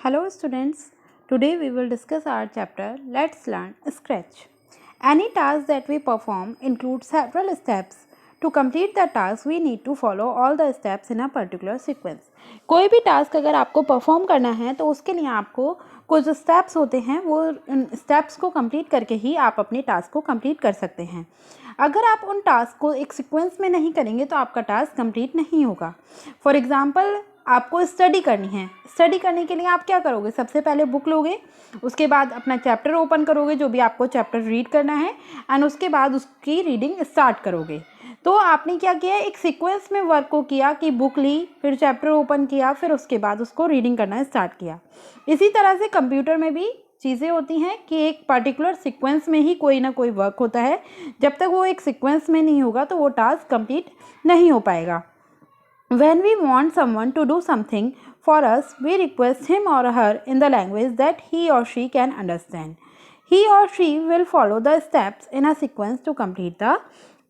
Hello students, today we will discuss our chapter Let's Learn Scratch. Any task that we perform includes several steps. To complete the task we need to follow all the steps in a particular sequence. कोई भी task अगर आपको perform करना है तो उसके लिए आपको कुछ स्टेप्स होते हैं, वो स्टेप्स को कंप्लीट करके ही आप अपने टास्क को कंप्लीट कर सकते हैं। अगर आप उन टास्क को एक सीक्वेंस में नहीं करेंगे तो आपका टास्क कंप्लीट नहीं होगा। फॉर एग्जांपल आपको स्टडी करनी है। स्टडी करने के लिए आप क्या करोगे? सबसे पहले बुक लोगे, उसके बाद अपना चैप्टर ओपन करोगे, जो भी आपको चैप्टर रीड करना है, एंड उसके बाद उसकी रीडिंग स्टार्ट करोगे। तो आपने क्या किया, एक सीक्वेंस में वर्क को किया कि बुक ली, फिर चैप्टर ओपन किया, फिर उसके बाद उसको रीडिंग करना स्टार्ट किया। इसी तरह से कंप्यूटर में भी चीज़ें होती हैं कि एक पर्टिकुलर सीक्वेंस में ही कोई ना कोई वर्क होता है। जब तक वो एक सीक्वेंस में नहीं होगा तो वो टास्क कंप्लीट नहीं हो पाएगा। When we want someone to do something for us, we request him or her in the language that he or she can understand. He or she will follow the steps in a sequence to complete the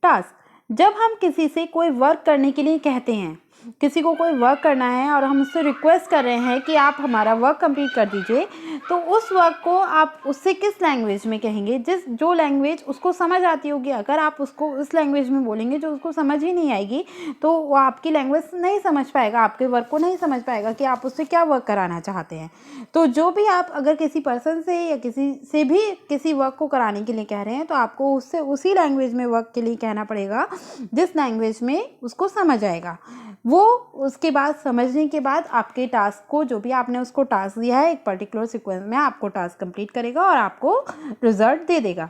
task. जब हम किसी से कोई work करने के लिए कहते हैं, किसी को कोई वर्क करना है और हम उससे रिक्वेस्ट कर रहे हैं कि आप हमारा वर्क कंप्लीट कर दीजिए, तो उस वर्क को आप उससे किस लैंग्वेज में कहेंगे? जो लैंग्वेज उसको समझ आती होगी। अगर आप उसको उस लैंग्वेज में बोलेंगे जो उसको समझ ही नहीं आएगी तो वो आपकी लैंग्वेज नहीं समझ पाएगा, आपके वर्क को नहीं समझ पाएगा कि आप उससे क्या वर्क कराना चाहते हैं। तो जो भी आप अगर किसी पर्सन से या किसी से भी किसी वर्क को कराने के लिए कह रहे हैं तो आपको उससे उसी लैंग्वेज में वर्क के लिए कहना पड़ेगा जिस लैंग्वेज में उसको समझ आएगा। वो उसके बाद समझने के बाद आपके टास्क को, जो भी आपने उसको टास्क दिया है, एक पर्टिकुलर सीक्वेंस में आपको टास्क कंप्लीट करेगा और आपको रिजल्ट दे देगा।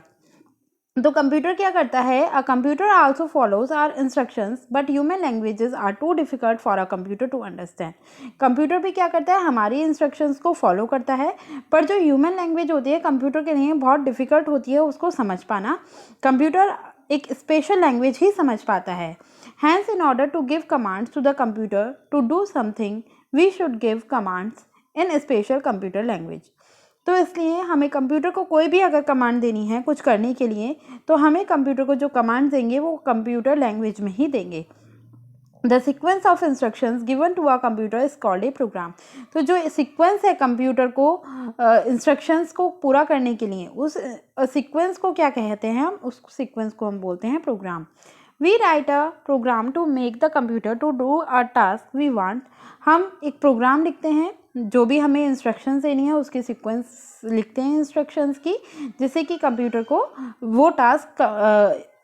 तो कंप्यूटर क्या करता है? A computer also follows our instructions but human languages are too difficult for a computer to understand. Computer भी क्या करता है? हमारी इंस्ट्रक्शंस को फॉलो करता है, पर जो ह्यूमन लैंग्वेज होती है कंप्यूटर के लिए बहुत डिफिकल्ट होती है उसको समझ पाना। कंप्यूटर एक स्पेशल लैंग्वेज ही समझ पाता है। Hence, in order to give commands to the computer to do something, we should give commands in a special computer language. तो इसलिए हमें कंप्यूटर को कोई भी अगर कमांड देनी है कुछ करने के लिए, तो हमें कंप्यूटर को जो कमांड देंगे वो कंप्यूटर लैंग्वेज में ही देंगे। The sequence of instructions given to a computer is called a program. तो जो सीक्वेंस है कंप्यूटर को इंस्ट्रक्शंस को पूरा करने के लिए, उस सीक्वेंस को क्या कहते हैं? हम उस सीक्वेंस को हम बोलते हैं programme. We write a program to make the computer to do a task we want. हम एक प्रोग्राम लिखते हैं, जो भी हमें इंस्ट्रक्शंस देनी है उसकी सीक्वेंस लिखते हैं इंस्ट्रक्शंस की, जिससे कि कंप्यूटर को वो टास्क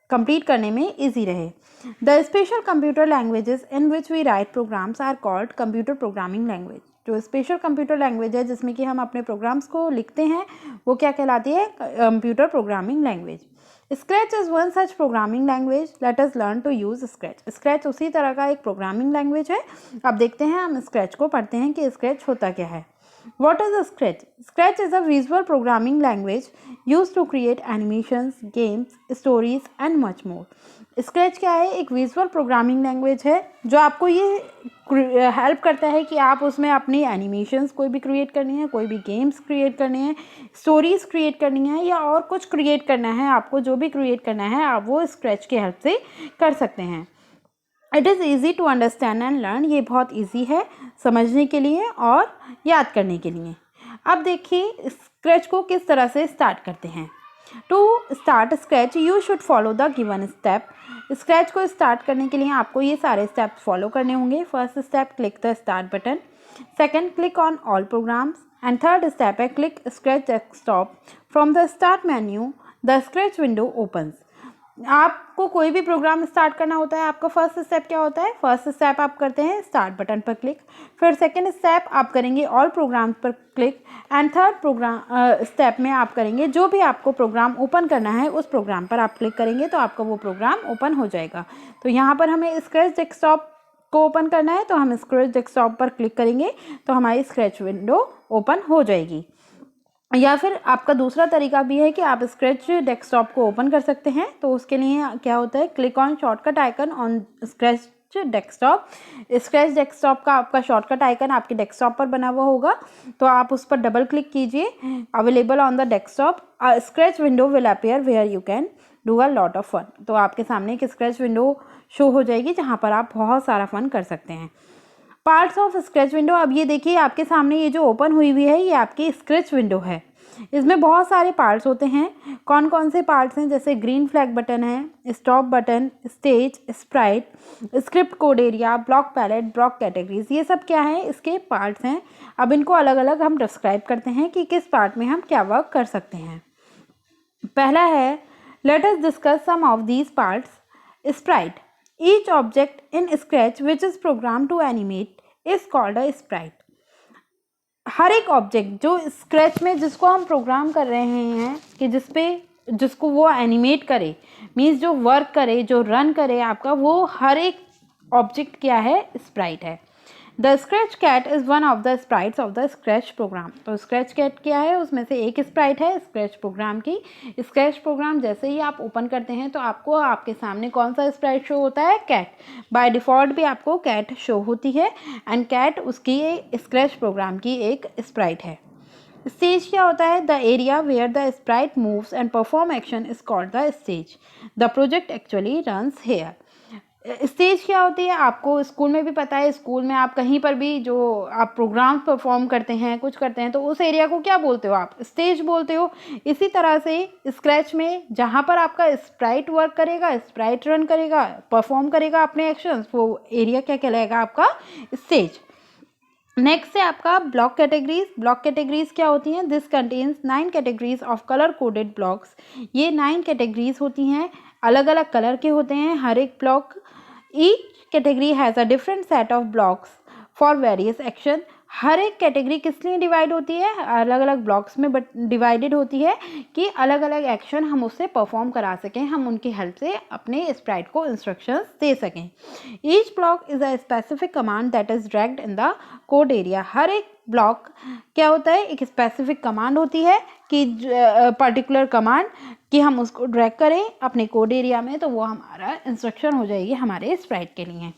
कंप्लीट करने में इजी रहे। The special computer languages in which we write programs are called computer programming language. जो स्पेशल कंप्यूटर लैंग्वेज है जिसमें कि हम अपने प्रोग्राम्स को लिखते हैं वो क्या कहलाती है? Computer programming language. Scratch is one such programming language. Let us learn to use Scratch. Scratch उसी तरह का एक प्रोग्रामिंग लैंग्वेज है। अब देखते हैं, हम स्क्रैच को पढ़ते हैं कि स्क्रैच होता क्या है। What is a Scratch? Scratch is a visual programming language used to create animations, games, stories and much more. Scratch क्या है? एक विजुअल प्रोग्रामिंग लैंग्वेज है जो आपको ये हेल्प करता है कि आप उसमें अपनी एनिमेशंस कोई भी क्रिएट करनी है, कोई भी गेम्स क्रिएट करनी है, स्टोरीज क्रिएट करनी है या और कुछ क्रिएट करना है, आपको जो भी क्रिएट करना है आप वो स्क्रैच की हेल्प से कर सकते हैं। It is easy to understand and learn. ये बहुत ईजी है समझने के लिए और याद करने के लिए। अब देखिए स्क्रैच को किस तरह से स्टार्ट करते हैं। To start Scratch you should follow the given step. Scratch को स्टार्ट करने के लिए आपको ये सारे स्टेप्स फॉलो करने होंगे। First step, click the start button. Second, click on all programs. And third step है click Scratch desktop. From the start menu the Scratch window opens. आपको कोई भी प्रोग्राम स्टार्ट करना होता है, आपका फर्स्ट स्टेप क्या होता है? फर्स्ट स्टेप आप करते हैं स्टार्ट बटन पर क्लिक, फिर सेकंड स्टेप आप करेंगे ऑल प्रोग्राम्स पर क्लिक, एंड थर्ड स्टेप में आप करेंगे जो भी आपको प्रोग्राम ओपन करना है उस प्रोग्राम पर आप क्लिक करेंगे तो आपका वो प्रोग्राम ओपन हो जाएगा। तो यहाँ पर हमें स्क्रैच डेस्कटॉप को ओपन करना है तो हम स्क्रैच डेस्कटॉप पर क्लिक करेंगे तो हमारी स्क्रैच विंडो ओपन हो जाएगी। या फिर आपका दूसरा तरीका भी है कि आप स्क्रैच डेस्कटॉप को ओपन कर सकते हैं। तो उसके लिए क्या होता है, click on shortcut icon on scratch desktop. Scratch desktop का आपका शॉर्टकट आइकन आपके डेस्कटॉप पर बना हुआ होगा, तो आप उस पर डबल क्लिक कीजिए। Available on the desktop scratch window will appear where you can do a lot of fun. तो आपके सामने एक स्क्रैच विंडो शो हो जाएगी जहाँ पर आप बहुत सारा फन कर सकते हैं। पार्ट्स ऑफ स्क्रैच विंडो, अब ये देखिए आपके सामने ये जो ओपन हुई हुई है ये आपकी स्क्रैच विंडो है। इसमें बहुत सारे पार्ट्स होते हैं। कौन कौन से पार्ट्स हैं, जैसे ग्रीन फ्लैग बटन है, stop button, stage, sprite, script code area, block palette, block categories, ये सब क्या है, इसके पार्ट्स हैं। अब इनको अलग अलग हम डिस्क्राइब करते हैं कि किस पार्ट में हम क्या वर्क कर सकते हैं। पहला है, let us discuss some of these parts. Sprite, each object in Scratch which is program to animate is called a sprite. हर एक ऑब्जेक्ट जो स्क्रैच में जिसको हम प्रोग्राम कर रहे हैं कि जिसको वो एनिमेट करे, मीन्स जो वर्क करे, जो रन करे आपका, वो हर एक ऑब्जेक्ट क्या है, स्प्राइट है। The Scratch cat is one of the sprites of the Scratch program. तो स्क्रैच कैट क्या है, उसमें से एक स्प्राइट है स्क्रैच प्रोग्राम की। स्क्रैच प्रोग्राम जैसे ही आप ओपन करते हैं तो आपको आपके सामने कौन सा स्प्राइट शो होता है, कैट। बाय डिफ़ॉल्ट भी आपको कैट शो होती है एंड कैट उसकी स्क्रैच प्रोग्राम की एक स्प्राइट है। स्टेज क्या होता है, the area where the sprite moves and perform action is called the stage. The project actually runs here. Stage क्या होती है, आपको स्कूल में भी पता है, स्कूल में आप कहीं पर भी जो आप प्रोग्राम परफॉर्म करते हैं, कुछ करते हैं, तो उस एरिया को क्या बोलते हो आप, स्टेज बोलते हो। इसी तरह से स्क्रैच में जहाँ पर आपका स्प्राइट वर्क करेगा, स्प्राइट रन करेगा, परफॉर्म करेगा अपने एक्शंस, वो एरिया क्या कहलाएगा, आपका स्टेज। नेक्स्ट है आपका ब्लॉक कैटेगरीज। ब्लॉक कैटेगरीज क्या होती हैं, this contains 9 categories of colour coded blocks. ये 9 कैटेगरीज होती हैं, अलग अलग कलर के होते हैं हर एक block. Each category has a different set of blocks for various action. हर एक कैटेगरी किस लिए डिवाइड होती है, अलग अलग ब्लॉक्स में डिवाइडेड होती है कि अलग अलग एक्शन हम उससे परफॉर्म करा सकें, हम उनकी हेल्प से अपने स्प्राइट को इंस्ट्रक्शंस दे सकें। Each block is a specific command that is dragged in the code area. हर एक ब्लॉक क्या होता है, एक स्पेसिफिक कमांड होती है कि पर्टिकुलर कमांड कि हम उसको ड्रैग करें अपने कोड एरिया में, तो वो हमारा इंस्ट्रक्शन हो जाएगी हमारे स्प्राइट के लिए।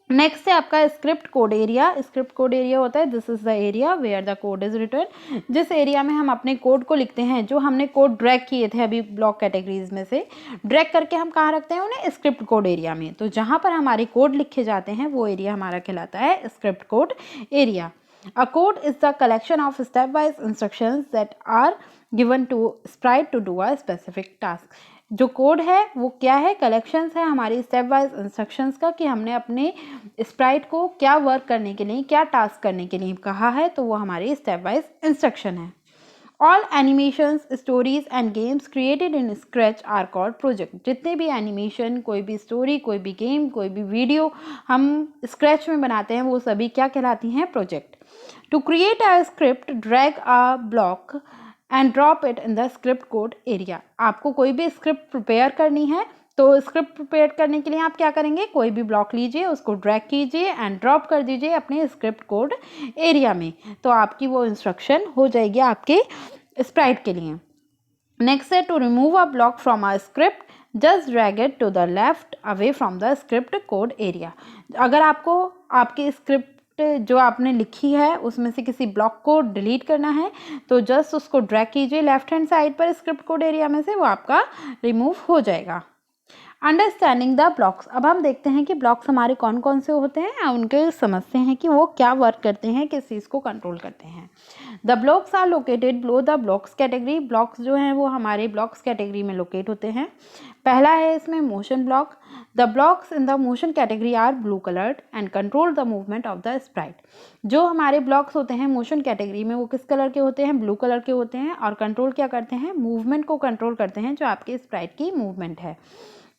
नेक्स्ट है आपका script code area. Script code area होता है, this is the area where the code is return. जिस एरिया में हम अपने कोड को लिखते हैं, जो हमने कोड ड्रैग किए थे अभी ब्लॉक कैटेगरीज में से, ड्रैग करके हम कहाँ रखते हैं उन्हें, स्क्रिप्ट कोड एरिया में। तो जहाँ पर हमारे कोड लिखे जाते हैं वो एरिया हमारा कहलाता है script code area. A code is the collection of step-wise instructions that are given to sprite to do a specific task. जो कोड है वो क्या है, कलेक्शंस है हमारी स्टेप वाइज इंस्ट्रक्शंस का कि हमने अपने स्प्राइट को क्या वर्क करने के लिए, क्या टास्क करने के लिए कहा है, तो वो हमारी स्टेप वाइज इंस्ट्रक्शन है। All animations, stories and games created in Scratch are called project. जितने भी एनिमेशन, कोई भी स्टोरी, कोई भी गेम, कोई भी वीडियो हम स्क्रैच में बनाते हैं, वो सभी क्या कहलाती हैं, project. To create a script, drag a block and drop it in the script code area. आपको कोई भी स्क्रिप्ट प्रिपेयर करनी है तो स्क्रिप्ट प्रिपेयर करने के लिए आप क्या करेंगे, कोई भी ब्लॉक लीजिए, उसको ड्रैग कीजिए एंड ड्रॉप कर दीजिए अपने स्क्रिप्ट कोड एरिया में, तो आपकी वो इंस्ट्रक्शन हो जाएगी आपके स्प्राइट के लिए। नेक्स्ट है, to remove a block from a script just drag it to the left away from the script code area. अगर आपको आपकी स्क्रिप्ट जो आपने लिखी है उसमें से किसी ब्लॉक को डिलीट करना है तो जस्ट उसको ड्रैग कीजिए लेफ्ट हैंड साइड पर स्क्रिप्ट कोड एरिया में से, वो आपका रिमूव हो जाएगा। Understanding the blocks. अब हम देखते हैं कि ब्लॉक्स हमारे कौन कौन से होते हैं, उनके समझते हैं कि वो क्या वर्क करते हैं, किस चीज़ को कंट्रोल करते हैं। The blocks are located below the blocks category. Blocks जो हैं वो हमारे ब्लॉक्स कैटेगरी में लोकेट होते हैं। पहला है इसमें motion block. The blocks in the motion category are blue coloured and control the movement of the sprite. जो हमारे ब्लॉक्स होते हैं मोशन कैटेगरी में वो किस कलर के होते हैं, ब्लू कलर के होते हैं, और कंट्रोल क्या करते हैं, मूवमेंट को कंट्रोल करते हैं, जो आपके स्प्राइट की मूवमेंट है।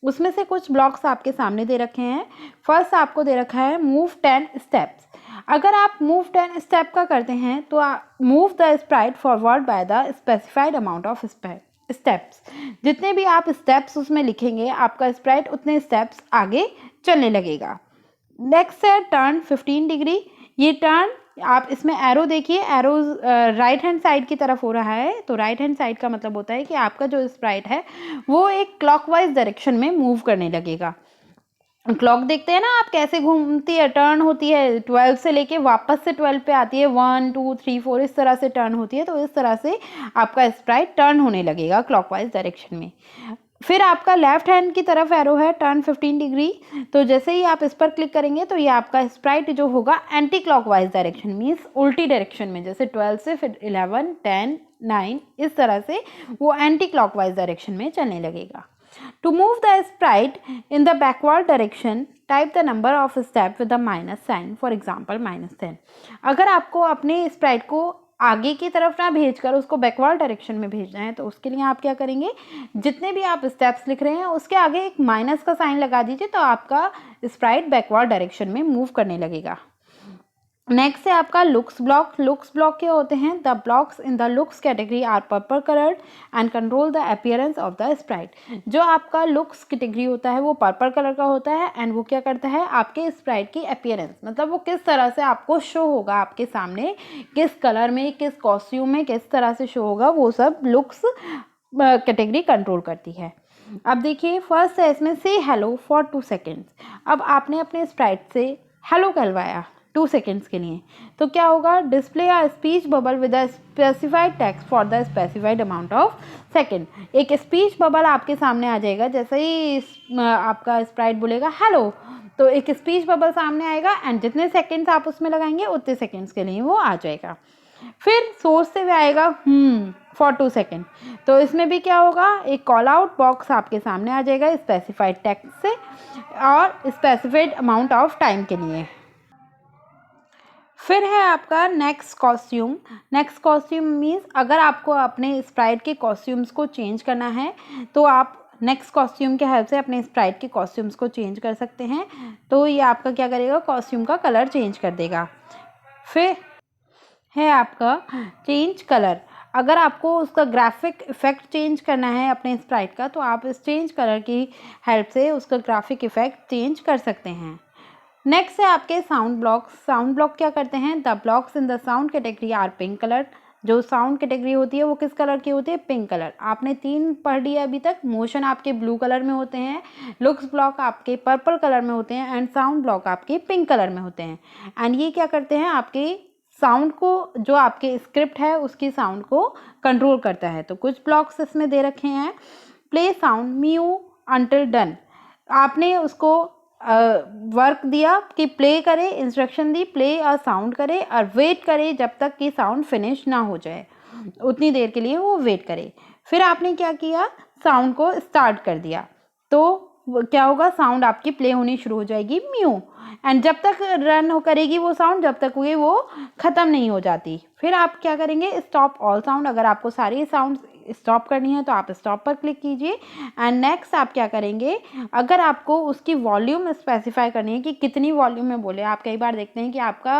उसमें से कुछ ब्लॉक्स आपके सामने दे रखे हैं। फर्स्ट आपको दे रखा है मूव 10 स्टेप्स। अगर आप मूव 10 स्टेप का करते हैं तो move the Sprite forward by the specified amount of steps. जितने भी आप स्टेप्स उसमें लिखेंगे आपका स्प्राइट उतने स्टेप्स आगे चलने लगेगा। नेक्स्ट है टर्न 15 डिग्री। ये टर्न आप इसमें एरो देखिए, एरो राइट हैंड साइड की तरफ हो रहा है, तो राइट हैंड साइड का मतलब होता है कि आपका जो स्प्राइट है वो एक क्लॉकवाइज डायरेक्शन में मूव करने लगेगा। क्लॉक देखते हैं ना आप कैसे घूमती है, टर्न होती है, 12 से लेके वापस से 12 पे आती है, 1 2 3 4 इस तरह से टर्न होती है, तो इस तरह से आपका स्प्राइट टर्न होने लगेगा क्लॉकवाइज डायरेक्शन में। फिर आपका लेफ्ट हैंड की तरफ एरो है टर्न 15 डिग्री, तो जैसे ही आप इस पर क्लिक करेंगे तो ये आपका स्प्राइट जो होगा एंटी क्लॉकवाइज डायरेक्शन मीन्स उल्टी डायरेक्शन में, जैसे 12 से फिर 11, 10, 9 इस तरह से वो एंटी क्लॉकवाइज डायरेक्शन में चलने लगेगा। To move the sprite in the backward direction, type the number of steps with a minus sign, for example -10। अगर आपको अपने स्प्राइट को आगे की तरफ ना भेजकर उसको बैकवर्ड डायरेक्शन में भेजना है तो उसके लिए आप क्या करेंगे, जितने भी आप स्टेप्स लिख रहे हैं उसके आगे एक माइनस का साइन लगा दीजिए, तो आपका स्प्राइट बैकवर्ड डायरेक्शन में मूव करने लगेगा। नेक्स्ट है आपका लुक्स ब्लॉक। लुक्स ब्लॉक क्या होते हैं, the blocks in the looks category are purple coloured and control the appearance of the sprite. जो आपका लुक्स कैटेगरी होता है वो पर्पल कलर का होता है एंड वो क्या करता है, आपके स्प्राइट की अपीयरेंस मतलब वो किस तरह से आपको शो होगा आपके सामने, किस कलर में, किस कॉस्ट्यूम में, किस तरह से शो होगा, वो सब लुक्स कैटेगरी कंट्रोल करती है। अब देखिए फर्स्ट है इसमें से हेलो फॉर 2 सेकेंड्स। अब आपने अपने स्प्राइट से हेलो कहलवाया 2 सेकेंड्स के लिए, तो क्या होगा, display a speech bubble with a specified text for the specified amount of second. एक स्पीच बबल आपके सामने आ जाएगा, जैसे ही आपका स्प्राइट बोलेगा हेलो तो एक स्पीच बबल सामने आएगा एंड जितने सेकेंड्स आप उसमें लगाएंगे उतने सेकेंड्स के लिए वो आ जाएगा। फिर सोर्स से भी आएगा फॉर 2 सेकेंड, तो इसमें भी क्या होगा, एक कॉल आउट बॉक्स आपके सामने आ जाएगा स्पेसिफाइड टेक्स्ट से और स्पेसिफाइड अमाउंट ऑफ टाइम के लिए। फिर है आपका next costume. Next costume means अगर आपको अपने स्प्राइट के कॉस्ट्यूम्स को चेंज करना है तो आप नेक्स्ट कॉस्ट्यूम के हेल्प से अपने स्प्राइट के कॉस्ट्यूम्स को चेंज कर सकते हैं। तो ये आपका क्या करेगा, कॉस्ट्यूम का कलर चेंज कर देगा। फिर है आपका चेंज कलर। अगर आपको उसका ग्राफिक इफेक्ट चेंज करना है अपने स्प्राइट का तो आप इस चेंज कलर की हेल्प से उसका ग्राफिक इफेक्ट चेंज कर सकते हैं। नेक्स्ट है आपके साउंड ब्लॉक्स। साउंड ब्लॉक क्या करते हैं, the blocks in the sound category are pink colour. जो साउंड कैटेगरी होती है वो किस कलर की होती है, पिंक कलर। आपने 3 पढ़ लिया अभी तक। मोशन आपके ब्लू कलर में होते हैं, लुक्स ब्लॉक आपके पर्पल कलर में होते हैं एंड साउंड ब्लॉक आपके पिंक कलर में होते हैं। एंड ये क्या करते हैं, आपके साउंड को, जो आपके स्क्रिप्ट है उसकी साउंड को कंट्रोल करता है। तो कुछ ब्लॉक्स इसमें दे रखे हैं, play sound mu until done. आपने उसको वर्क दिया कि प्ले करे, इंस्ट्रक्शन दी प्ले और साउंड करे और वेट करे जब तक कि साउंड फिनिश ना हो जाए, उतनी देर के लिए वो वेट करे। फिर आपने क्या किया, साउंड को स्टार्ट कर दिया, तो क्या होगा, साउंड आपकी प्ले होनी शुरू हो जाएगी म्यू, एंड जब तक रन हो करेगी वो साउंड जब तक वो ख़त्म नहीं हो जाती। फिर आप क्या करेंगे, स्टॉप ऑल साउंड। अगर आपको सारी साउंड स्टॉप करनी है तो आप स्टॉप पर क्लिक कीजिए। एंड नेक्स्ट आप क्या करेंगे, अगर आपको उसकी वॉल्यूम स्पेसिफाई करनी है कि कितनी वॉल्यूम में बोले। आप कई बार देखते हैं कि आपका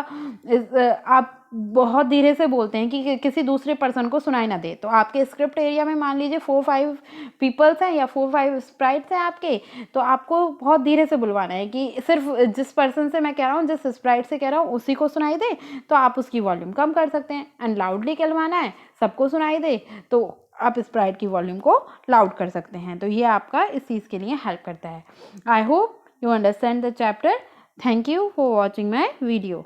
आप बहुत धीरे से बोलते हैं कि किसी दूसरे पर्सन को सुनाई ना दे, तो आपके स्क्रिप्ट एरिया में मान लीजिए 4-5 पीपल्स हैं या 4-5 स्प्राइट्स हैं आपके, तो आपको बहुत धीरे से बुलवाना है कि सिर्फ जिस पर्सन से मैं कह रहा हूँ, जिस स्प्राइट से कह रहा हूँ उसी को सुनाई दे, तो आप उसकी वॉल्यूम कम कर सकते हैं। एंड लाउडली कहलवाना है, सबको सुनाई दे, तो आप स्प्राइट की वॉल्यूम को लाउड कर सकते हैं। तो ये आपका इस चीज़ के लिए हेल्प करता है। I hope you understand the chapter. Thank you for watching my video.